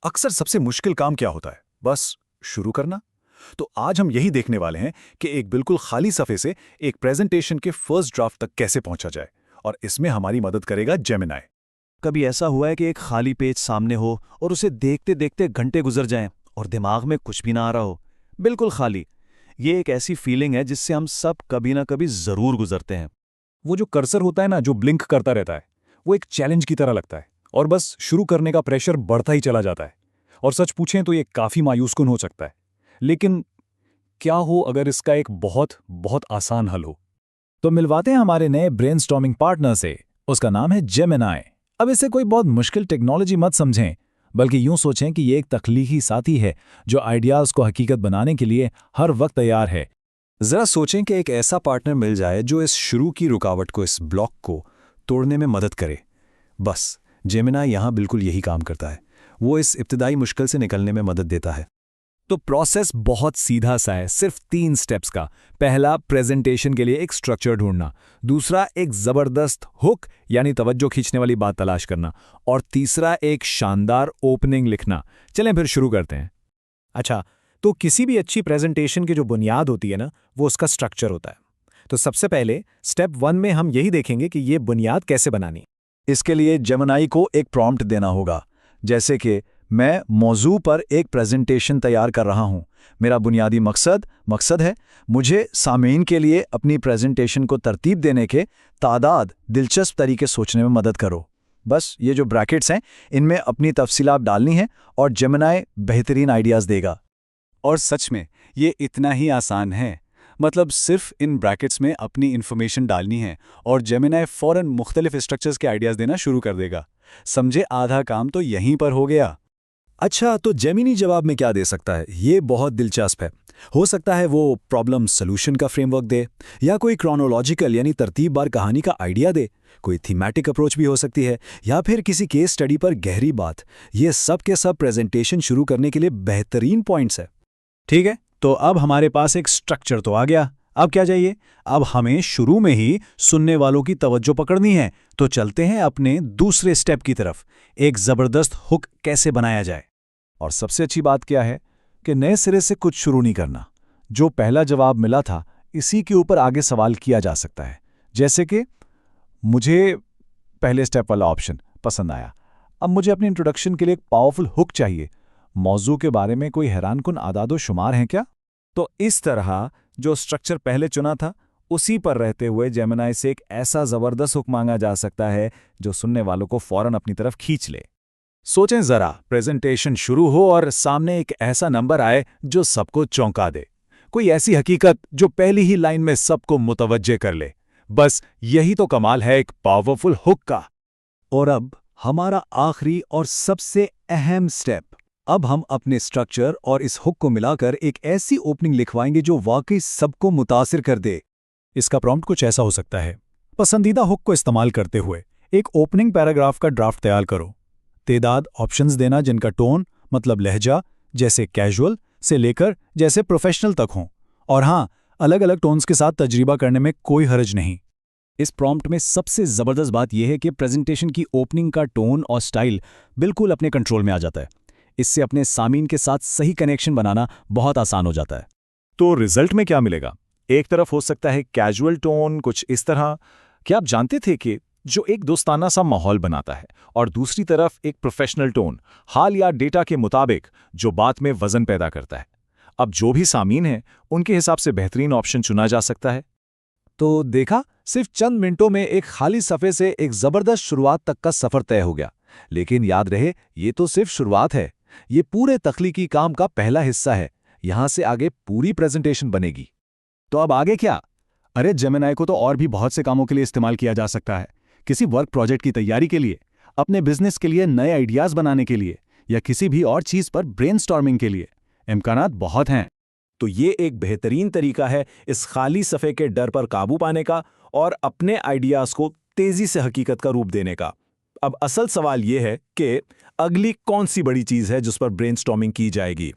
अक्सर सबसे मुश्किल काम क्या होता है? बस शुरू करना। तो आज हम यही देखने वाले हैं कि एक बिल्कुल खाली सफ़े से एक प्रेजेंटेशन के फर्स्ट ड्राफ्ट तक कैसे पहुंचा जाए, और इसमें हमारी मदद करेगा जेमिनाई। कभी ऐसा हुआ है कि एक खाली पेज सामने हो और उसे देखते देखते घंटे गुजर जाएं और दिमाग में कुछ भी ना आ रहा हो, बिल्कुल खाली। ये एक ऐसी फीलिंग है जिससे हम सब कभी ना कभी जरूर गुजरते हैं। वो जो कर्सर होता है ना, जो ब्लिंक करता रहता है, वो एक चैलेंज की तरह लगता है, और बस शुरू करने का प्रेशर बढ़ता ही चला जाता है। और सच पूछें तो ये काफ़ी मायूसकुन हो सकता है। लेकिन क्या हो अगर इसका एक बहुत बहुत आसान हल हो? तो मिलवाते हैं हमारे नए ब्रेनस्टॉर्मिंग पार्टनर से। उसका नाम है जेमिनाई। अब इसे कोई बहुत मुश्किल टेक्नोलॉजी मत समझें, बल्कि यूं सोचें कि ये एक तख्लीकी साथी है जो आइडियाज़ को हकीकत बनाने के लिए हर वक्त तैयार है। जरा सोचें कि एक ऐसा पार्टनर मिल जाए जो इस शुरू की रुकावट को, इस ब्लॉक को तोड़ने में मदद करे। बस जेमिनाई यहाँ बिल्कुल यही काम करता है। वो इस इब्तिदाई मुश्किल से निकलने में मदद देता है। तो प्रोसेस बहुत सीधा सा है, सिर्फ 3 स्टेप्स का। पहला, प्रेजेंटेशन के लिए एक स्ट्रक्चर ढूंढना। दूसरा, एक जबरदस्त हुक यानी तवज्जो खींचने वाली बात तलाश करना। और तीसरा, एक शानदार ओपनिंग लिखना। चलें फिर शुरू करते हैं। अच्छा, तो किसी भी अच्छी प्रेजेंटेशन की जो बुनियाद होती है ना, वो उसका स्ट्रक्चर होता है। तो सबसे पहले स्टेप 1 में हम यही देखेंगे कि ये बुनियाद कैसे बनानी। इसके लिए जेमिनाई को एक प्रॉम्प्ट देना होगा, जैसे कि मैं मौजू पर एक प्रेजेंटेशन तैयार कर रहा हूं। मेरा बुनियादी मकसद है मुझे सामीन के लिए अपनी प्रेजेंटेशन को तरतीब देने के तादाद दिलचस्प तरीके सोचने में मदद करो। बस ये जो ब्रैकेट्स हैं, इनमें अपनी तफसीलात डालनी है और जेमिनाई बेहतरीन आइडियाज़ देगा। और सच में ये इतना ही आसान है। मतलब सिर्फ इन ब्रैकेट्स में अपनी इन्फॉर्मेशन डालनी है और जेमिनाई फ़ौरन मुख्तलिफ स्ट्रक्चर्स के आइडियाज़ देना शुरू कर देगा। समझे, आधा काम तो यहीं पर हो गया। अच्छा, तो जेमिनी जवाब में क्या दे सकता है? ये बहुत दिलचस्प है। हो सकता है वो प्रॉब्लम सॉल्यूशन का फ्रेमवर्क दे, या कोई क्रोनोलॉजिकल यानी तरतीबवार कहानी का आइडिया दे। कोई थीमैटिक अप्रोच भी हो सकती है, या फिर किसी केस स्टडी पर गहरी बात। ये सब के सब प्रेजेंटेशन शुरू करने के लिए बेहतरीन पॉइंट्स है। ठीक है, तो अब हमारे पास एक स्ट्रक्चर तो आ गया। अब क्या चाहिए? अब हमें शुरू में ही सुनने वालों की तवज्जो पकड़नी है। तो चलते हैं अपने दूसरे स्टेप की तरफ, एक जबरदस्त हुक कैसे बनाया जाए। और सबसे अच्छी बात क्या है कि नए सिरे से कुछ शुरू नहीं करना। जो पहला जवाब मिला था, इसी के ऊपर आगे सवाल किया जा सकता है। जैसे कि मुझे पहले स्टेप वाला ऑप्शन पसंद आया, अब मुझे अपनी इंट्रोडक्शन के लिए एक पावरफुल हुक चाहिए। मौजू के बारे में कोई हैरानकुन आदादो शुमार हैं क्या? तो इस तरह जो स्ट्रक्चर पहले चुना था, उसी पर रहते हुए जेमिनाई से एक ऐसा जबरदस्त हुक मांगा जा सकता है जो सुनने वालों को फौरन अपनी तरफ खींच ले। सोचें जरा, प्रेजेंटेशन शुरू हो और सामने एक ऐसा नंबर आए जो सबको चौंका दे। कोई ऐसी हकीकत जो पहली ही लाइन में सबको मुतवज्जे कर ले। बस यही तो कमाल है एक पावरफुल हुक का। और अब हमारा आखिरी और सबसे अहम स्टेप। अब हम अपने स्ट्रक्चर और इस हुक को मिलाकर एक ऐसी ओपनिंग लिखवाएंगे जो वाकई सबको मुतासिर कर दे। इसका प्रॉम्प्ट कुछ ऐसा हो सकता है। पसंदीदा हुक को इस्तेमाल करते हुए एक ओपनिंग पैराग्राफ का ड्राफ्ट तैयार करो। तेदाद ऑप्शंस देना जिनका टोन, मतलब लहजा, जैसे कैजुअल से लेकर जैसे प्रोफेशनल तक हों। और हाँ, अलग अलग टोन्स के साथ तजरीबा करने में कोई हर्ज नहीं। इस प्रॉम्प्ट में सबसे जबरदस्त बात यह है कि प्रेजेंटेशन की ओपनिंग का टोन और स्टाइल बिल्कुल अपने कंट्रोल में आ जाता है। इससे अपने सामीन के साथ सही कनेक्शन बनाना बहुत आसान हो जाता है। तो रिजल्ट में क्या मिलेगा? एक तरफ हो सकता है कैजुअल टोन कुछ इस तरह, क्या आप जानते थे कि जो एक दोस्ताना सा माहौल बनाता है, और दूसरी तरफ एक प्रोफेशनल टोन, हाल या डेटा के मुताबिक, जो बात में वजन पैदा करता है। अब जो भी सामीन है, उनके हिसाब से बेहतरीन ऑप्शन चुना जा सकता है। तो देखा, सिर्फ चंद मिनटों में एक खाली सफ़े से एक जबरदस्त शुरुआत तक का सफ़र तय हो गया। लेकिन याद रहे, ये तो सिर्फ शुरुआत है। ये पूरे तख्लीकी काम का पहला हिस्सा है। यहां से आगे पूरी प्रेजेंटेशन बनेगी। तो अब आगे क्या? अरे, जेमिनाई को तो और भी बहुत से कामों के लिए इस्तेमाल किया जा सकता है। किसी वर्क प्रोजेक्ट की तैयारी के लिए, अपने बिजनेस के लिए नए आइडियाज बनाने के लिए, या किसी भी और चीज पर ब्रेनस्टॉर्मिंग के लिए। इम्कानात बहुत हैं। तो ये एक बेहतरीन तरीका है इस खाली सफ़े के डर पर काबू पाने का और अपने आइडियाज़ को तेज़ी से हकीकत का रूप देने का। अब असल सवाल ये है कि अगली कौन सी बड़ी चीज़ है जिस पर ब्रेनस्टॉर्मिंग की जाएगी।